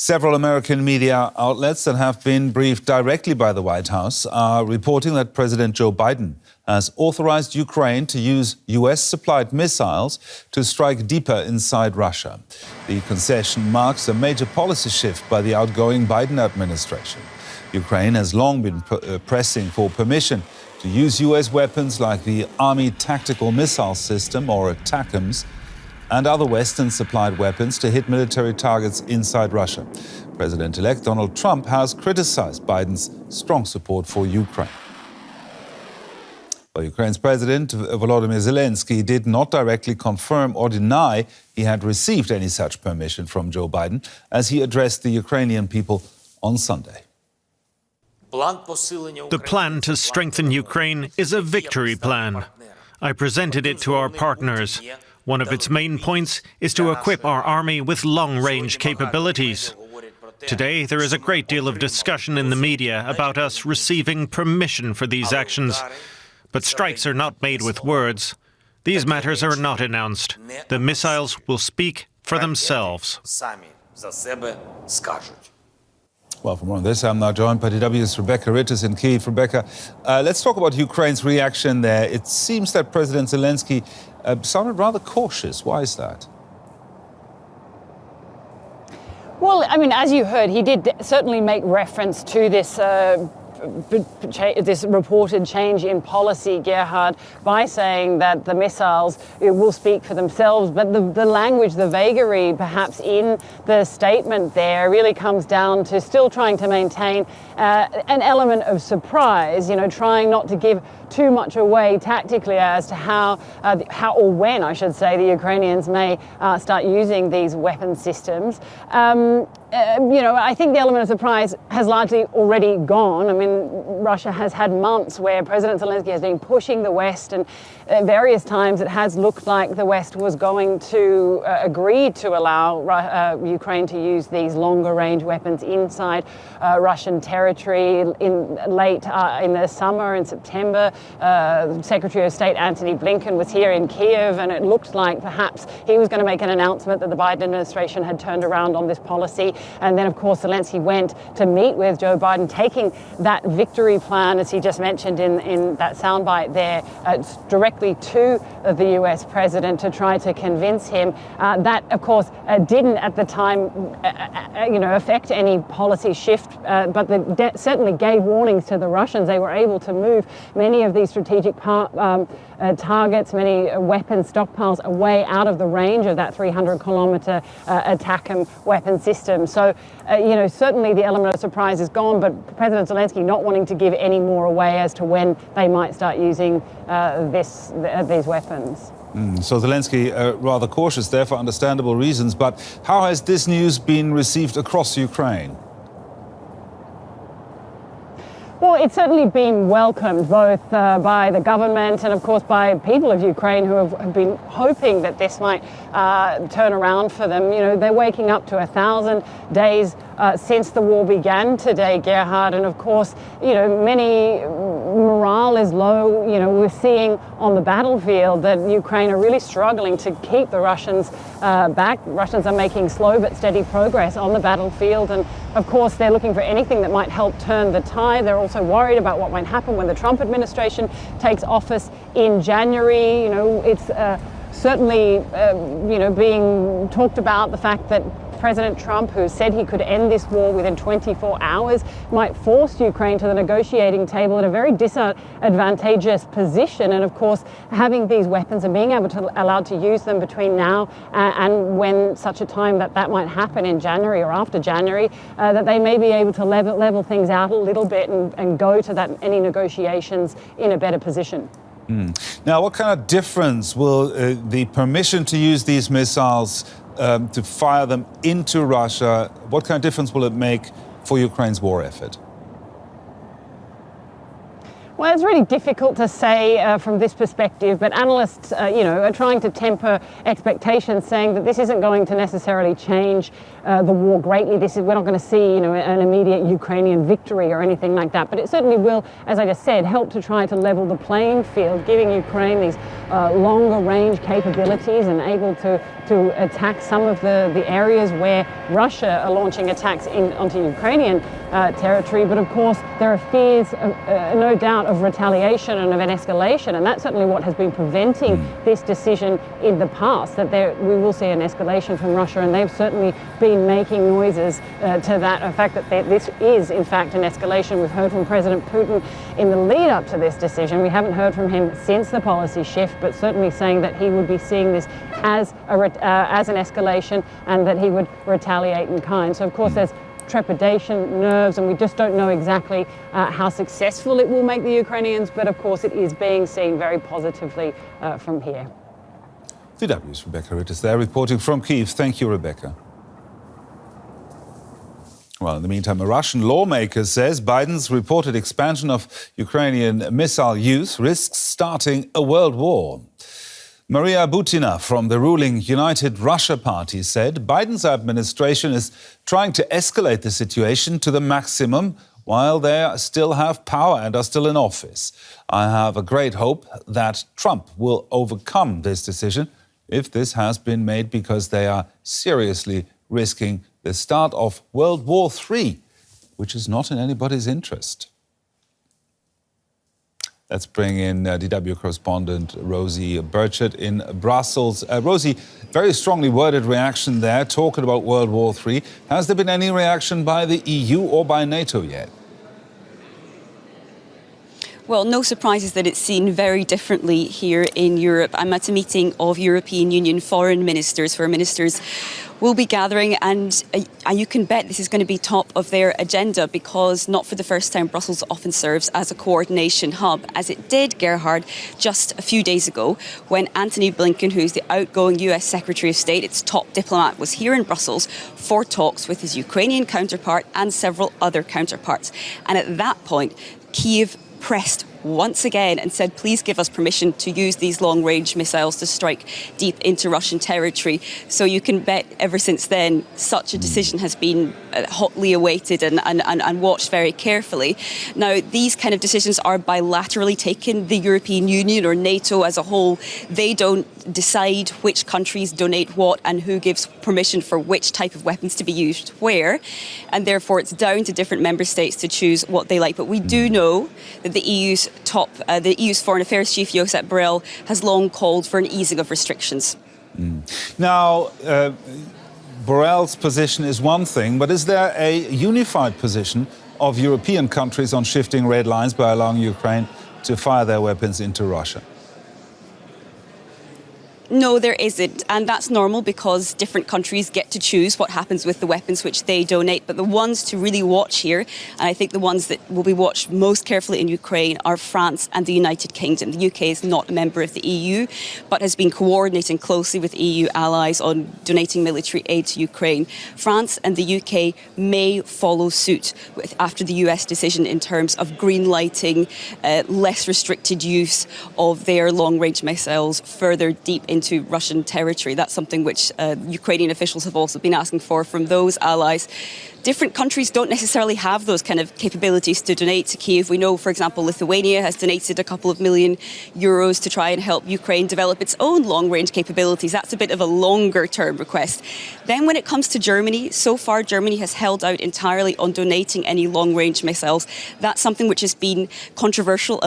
Several American media outlets that have been briefed directly by the White House are reporting that President Joe Biden has authorized Ukraine to use US-supplied missiles to strike deeper inside Russia. The concession marks a major policy shift by the outgoing Biden administration. Ukraine has long been pressing for permission to use US weapons like the Army Tactical Missile System, or ATACMS, and other Western-supplied weapons to hit military targets inside Russia. President-elect Donald Trump has criticized Biden's strong support for Ukraine. Well, Ukraine's President Volodymyr Zelensky did not directly confirm or deny he had received any such permission from Joe Biden as he addressed the Ukrainian people on Sunday. The plan to strengthen Ukraine is a victory plan. I presented it to our partners. One of its main points is to equip our army with long-range capabilities. Today, there is a great deal of discussion in the media about us receiving permission for these actions. But strikes are not made with words. These matters are not announced. The missiles will speak for themselves. Well, for more on this, I'm now joined by DW's Rebecca Ritters in Kyiv. Rebecca, let's talk about Ukraine's reaction there. It seems that President Zelensky sounded rather cautious. Why is that? Well, I mean, as you heard, he did certainly make reference to this this reported change in policy, Gerhard, by saying that the missiles will speak for themselves. But the language, the vagary perhaps in the statement there really comes down to still trying to maintain an element of surprise, you know, trying not to give too much away tactically as to how or when, I should say, the Ukrainians may start using these weapon systems. You know, I think the element of surprise has largely already gone. I mean, Russia has had months where President Zelensky has been pushing the West, and at various times it has looked like the West was going to agree to allow Ukraine to use these longer range weapons inside Russian territory in the summer, in September. Secretary of State Antony Blinken was here in Kyiv, and it looked like perhaps he was going to make an announcement that the Biden administration had turned around on this policy. And then, of course, Zelensky went to meet with Joe Biden, taking that victory plan, as he just mentioned in that soundbite there, directly to the US president to try to convince him. That, of course, didn't at the time, affect any policy shift, but certainly gave warnings to the Russians. They were able to move many of these strategic targets, many weapon stockpiles away out of the range of that 300-kilometer ATACMS weapon system. So, certainly the element of surprise is gone, but President Zelensky not wanting to give any more away as to when they might start using these weapons. So Zelensky rather cautious there for understandable reasons, but how has this news been received across Ukraine? Well, it's certainly been welcomed both by the government and, of course, by people of Ukraine who have been hoping that this might turn around for them. You know, they're waking up to 1,000 days since the war began today, Gerhard, and of course, many morale is low. We're seeing on the battlefield that Ukraine are really struggling to keep the Russians back. Russians are making slow but steady progress on the battlefield, and of course, they're looking for anything that might help turn the tide. They're also worried about what might happen when the Trump administration takes office in January. It's certainly, being talked about the fact that President Trump, who said he could end this war within 24 hours, might force Ukraine to the negotiating table in a very disadvantageous position. And of course, having these weapons and being allowed to use them between now and when such a time that might happen in January or after January, that they may be able to level things out a little bit and go to any negotiations in a better position. Now, what kind of difference will the permission to use these missiles to fire them into Russia, what kind of difference will it make for Ukraine's war effort? Well, it's really difficult to say from this perspective, but analysts, are trying to temper expectations, saying that this isn't going to necessarily change the war greatly. We're not going to see, an immediate Ukrainian victory or anything like that. But it certainly will, as I just said, help to try to level the playing field, giving Ukraine these longer range capabilities and able to attack some of the areas where Russia are launching attacks onto Ukrainian territory. But of course, there are fears, no doubt, of retaliation and of an escalation, and that's certainly what has been preventing this decision in the past, that we will see an escalation from Russia, and they've certainly been making noises to that effect that this is in fact an escalation. We've heard from President Putin in the lead up to this decision. We haven't heard from him since the policy shift, but certainly saying that he would be seeing this as an escalation and that he would retaliate in kind. So of course there's trepidation, nerves, and we just don't know exactly how successful it will make the Ukrainians, but of course it is being seen very positively from here. DW's Rebecca Ritt is there reporting from Kyiv. Thank you, Rebecca. Well, in the meantime, a Russian lawmaker says Biden's reported expansion of Ukrainian missile use risks starting a world war. Maria Butina from the ruling United Russia Party said Biden's administration is trying to escalate the situation to the maximum while they still have power and are still in office. I have a great hope that Trump will overcome this decision if this has been made, because they are seriously risking the start of World War III, which is not in anybody's interest. Let's bring in DW correspondent Rosie Burchett in Brussels. Rosie, very strongly worded reaction there, talking about World War III. Has there been any reaction by the EU or by NATO yet? Well, no surprises that it's seen very differently here in Europe. I'm at a meeting of European Union foreign ministers, where ministers will be gathering, and you can bet this is going to be top of their agenda, because not for the first time Brussels often serves as a coordination hub, as it did, Gerhard, just a few days ago when Antony Blinken, who's the outgoing US Secretary of State, its top diplomat, was here in Brussels for talks with his Ukrainian counterpart and several other counterparts. And at that point, Kyiv pressed once again and said, please give us permission to use these long-range missiles to strike deep into Russian territory. So you can bet ever since then, such a decision has been hotly awaited and watched very carefully. Now, these kind of decisions are bilaterally taken. The European Union or NATO as a whole, they don't decide which countries donate what and who gives permission for which type of weapons to be used where. And therefore, it's down to different member states to choose what they like. But we do know that the EU's Foreign Affairs Chief, Josep Borrell, has long called for an easing of restrictions. Now, Borrell's position is one thing, but is there a unified position of European countries on shifting red lines by allowing Ukraine to fire their weapons into Russia? No, there isn't. And that's normal, because different countries get to choose what happens with the weapons which they donate. But the ones to really watch here, and I think the ones that will be watched most carefully in Ukraine, are France and the United Kingdom. The UK is not a member of the EU, but has been coordinating closely with EU allies on donating military aid to Ukraine. France and the UK may follow suit after the US decision in terms of green-lighting less restricted use of their long-range missiles further deep into Russian territory. That's something which Ukrainian officials have also been asking for from those allies. Different countries don't necessarily have those kind of capabilities to donate to Kyiv. We know, for example, Lithuania has donated a couple of million euros to try and help Ukraine develop its own long-range capabilities. That's a bit of a longer-term request. Then when it comes to Germany, so far Germany has held out entirely on donating any long-range missiles. That's something which has been controversial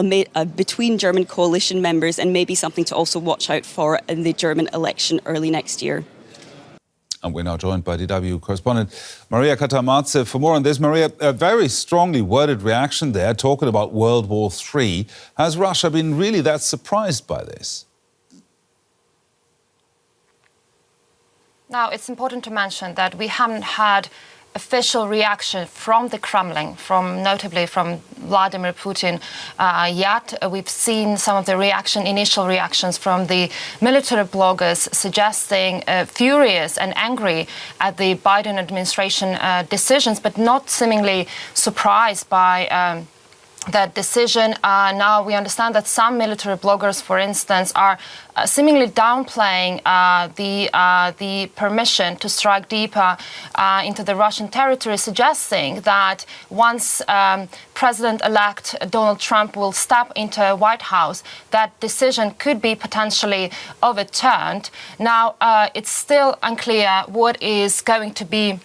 between German coalition members, and maybe something to also watch out for in the German election early next year. And we're now joined by DW correspondent Maria Katamadze for more on this. Maria, a very strongly worded reaction there, talking about World War III. Has Russia been really that surprised by this? Now, it's important to mention that we haven't had official reaction from the Kremlin, notably from Vladimir Putin yet. We've seen some of the initial reactions from the military bloggers suggesting furious and angry at the Biden administration decisions, but not seemingly surprised by that decision. Now we understand that some military bloggers, for instance, are seemingly downplaying the permission to strike deeper into the Russian territory, suggesting that once President-elect Donald Trump will step into White House, that decision could be potentially overturned. Now, it's still unclear what is going to be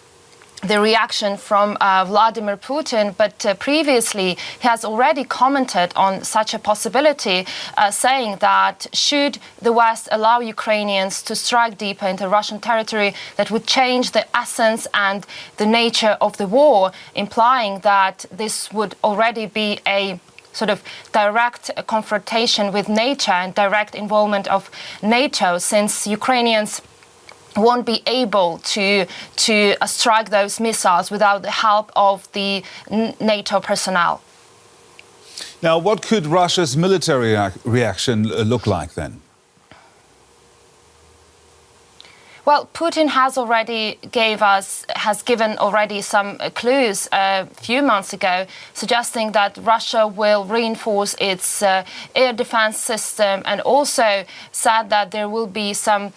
the reaction from Vladimir Putin, but previously he has already commented on such a possibility, saying that should the West allow Ukrainians to strike deeper into Russian territory, that would change the essence and the nature of the war, implying that this would already be a sort of direct confrontation with NATO and direct involvement of NATO, since Ukrainians won't be able to strike those missiles without the help of the NATO personnel. Now, what could Russia's military reaction look like then? Well, Putin has given already some clues a few months ago, suggesting that Russia will reinforce its air defense system, and also said that there will be some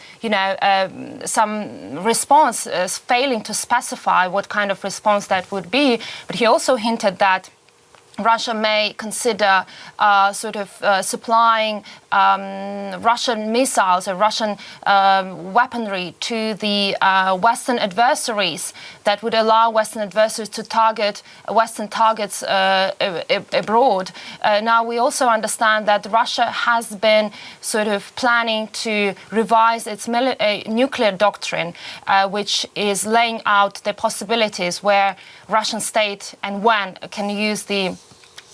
response, failing to specify what kind of response that would be. But he also hinted that Russia may consider supplying Russian missiles or Russian weaponry to the Western adversaries, that would allow Western adversaries to target Western targets abroad. Now, we also understand that Russia has been sort of planning to revise its nuclear doctrine, which is laying out the possibilities where Russian state and when can use the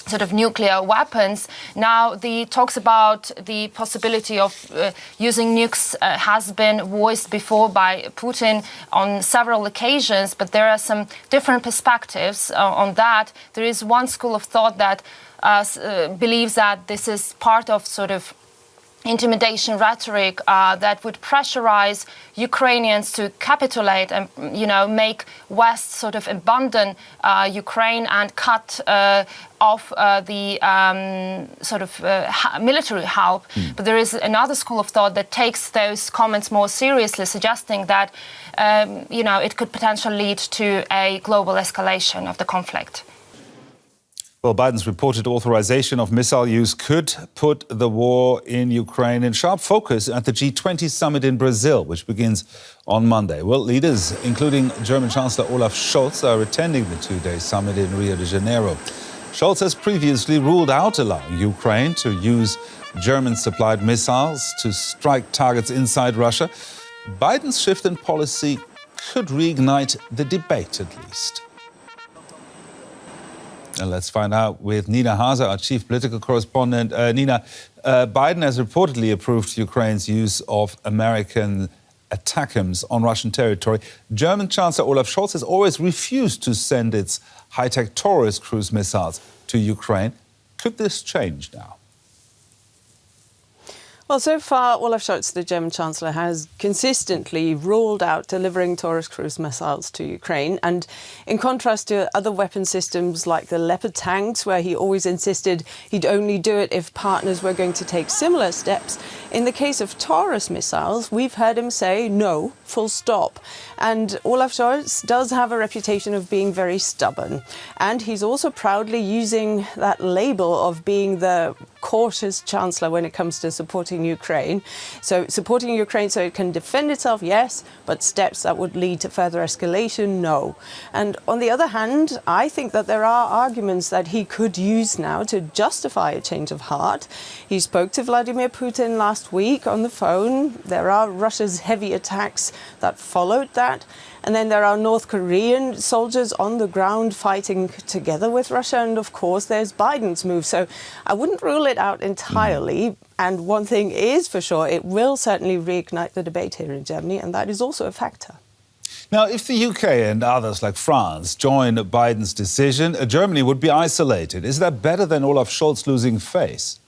sort of nuclear weapons. Now, the talks about the possibility of using nukes has been voiced before by Putin on several occasions, but there are some different perspectives on that. There is one school of thought that believes that this is part of sort of intimidation rhetoric that would pressurize Ukrainians to capitulate and, make West sort of abandon Ukraine and cut off the military help. But there is another school of thought that takes those comments more seriously, suggesting that, it could potentially lead to a global escalation of the conflict. Well, Biden's reported authorization of missile use could put the war in Ukraine in sharp focus at the G20 summit in Brazil, which begins on Monday. World leaders, including German Chancellor Olaf Scholz, are attending the two-day summit in Rio de Janeiro. Scholz has previously ruled out allowing Ukraine to use German-supplied missiles to strike targets inside Russia. Biden's shift in policy could reignite the debate, at least. And let's find out with Nina Haase, our chief political correspondent. Nina, Biden has reportedly approved Ukraine's use of American ATACMS on Russian territory. German Chancellor Olaf Scholz has always refused to send its high-tech Taurus cruise missiles to Ukraine. Could this change now? Well, so far, Olaf Scholz, the German Chancellor, has consistently ruled out delivering Taurus cruise missiles to Ukraine. And in contrast to other weapon systems like the Leopard tanks, where he always insisted he'd only do it if partners were going to take similar steps, in the case of Taurus missiles, we've heard him say no, full stop. And Olaf Scholz does have a reputation of being very stubborn. And he's also proudly using that label of being the cautious chancellor when it comes to supporting Ukraine. So supporting Ukraine so it can defend itself, yes, but steps that would lead to further escalation, no. And on the other hand, I think that there are arguments that he could use now to justify a change of heart. He spoke to Vladimir Putin last week on the phone. There are Russia's heavy attacks that followed that. And then there are North Korean soldiers on the ground fighting together with Russia. And of course, there's Biden's move. So I wouldn't rule it out entirely. And one thing is for sure, it will certainly reignite the debate here in Germany. And that is also a factor. Now, if the UK and others like France join Biden's decision, Germany would be isolated. Is that better than Olaf Scholz losing face?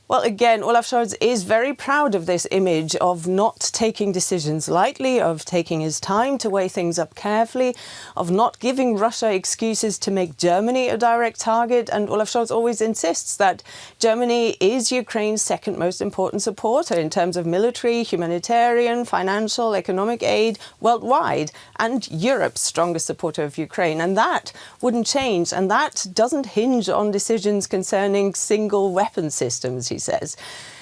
Well, again, Olaf Scholz is very proud of this image of not taking decisions lightly, of taking his time to weigh things up carefully, of not giving Russia excuses to make Germany a direct target. And Olaf Scholz always insists that Germany is Ukraine's second most important supporter in terms of military, humanitarian, financial, economic aid worldwide, and Europe's strongest supporter of Ukraine. And that wouldn't change. And that doesn't hinge on decisions concerning single weapon systems, he says.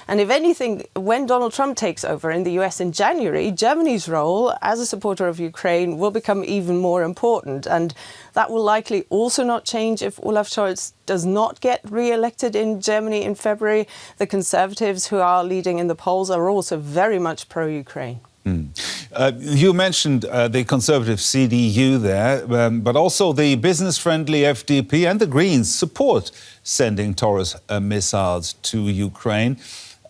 And if anything, when Donald Trump takes over in the US in January, Germany's role as a supporter of Ukraine will become even more important. And that will likely also not change if Olaf Scholz does not get re-elected in Germany in February. The Conservatives, who are leading in the polls, are also very much pro-Ukraine. You mentioned the Conservative CDU there, but also the business-friendly FDP and the Greens support sending Taurus missiles to Ukraine.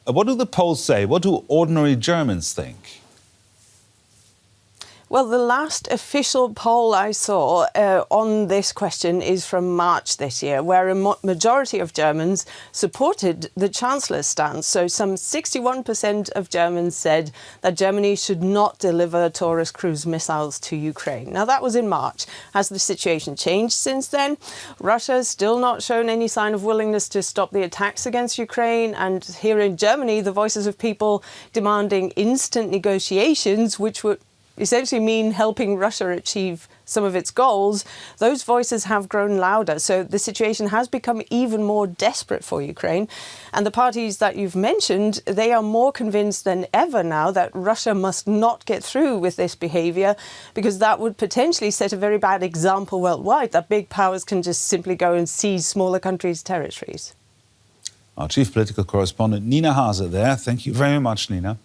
What do the polls say? What do ordinary Germans think? Well, the last official poll I saw on this question is from March this year, where a majority of Germans supported the Chancellor's stance. So some 61% of Germans said that Germany should not deliver Taurus cruise missiles to Ukraine. Now, that was in March. Has the situation changed since then? Russia's still not shown any sign of willingness to stop the attacks against Ukraine. And here in Germany, the voices of people demanding instant negotiations, which would essentially mean helping Russia achieve some of its goals, those voices have grown louder. So the situation has become even more desperate for Ukraine. And the parties that you've mentioned, they are more convinced than ever now that Russia must not get through with this behaviour, because that would potentially set a very bad example worldwide, that big powers can just simply go and seize smaller countries' territories. Our chief political correspondent, Nina Hase, there. Thank you very much, Nina.